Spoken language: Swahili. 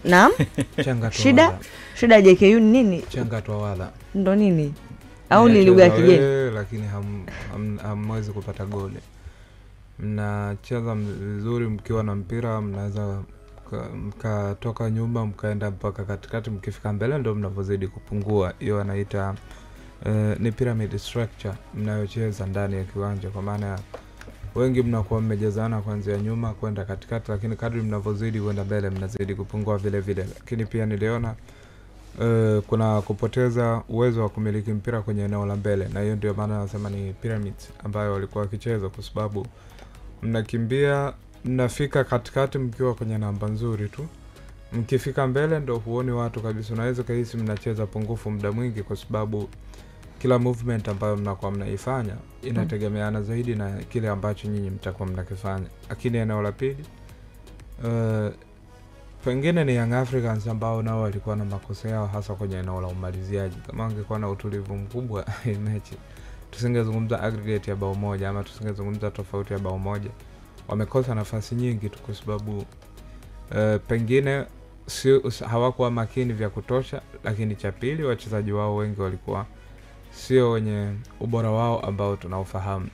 Naam. Shida JKU nini? Changa twawala. Ndo nini? Au ni lugha ya kigeni? Lakini hamwezi kupata goli. Mnacheza vizuri mkiwa na mpira, mnaweza mkatoka nyuma mkaenda mpaka katikati, mkifika mbele ndio mnavozidi kupungua. Hiyo anaita ni pyramid structure mnayocheza ndani ya kiwanja, kwa maana wengi mnakuwa mmejazana kuanzia nyuma kwenda katikati, lakini kadri mnavozidi kwenda mbele mnazidi kupungua vile vile. Lakini pia niliona kuna kupoteza uwezo wa kumiliki mpira kwenye eneo la mbele, na hiyo ndio maana nasema ni pyramid ambayo walikuwa wakicheza, kwa sababu mnakimbia mnafika katikati mkiwa kwenye namba nzuri tu, mkifika mbele ndio huoni watu kabisa. Unaweza kuhisi mnacheza pungufu muda mwingi, kwa sababu kila movement ambayo mnakuwa mnaifanya inategemeana zaidi na kile ambacho nyinyi mtakuwa mnakifanya. Lakini eneo la pili pengine ni Young Africans ambao nao walikuwa na makosa yao, hasa kwenye eneo la umaliziaji. Kama wangekuwa na utulivu mkubwa mechi tusingezungumza aggregate ya bao moja, ama tusingezungumza tofauti ya bao moja. Wamekosa nafasi nyingi tu kwa sababu pengine hawakuwa makini vya kutosha. Lakini cha pili, wachezaji wao wengi walikuwa sio wenye ubora wao ambao tunaofahamu.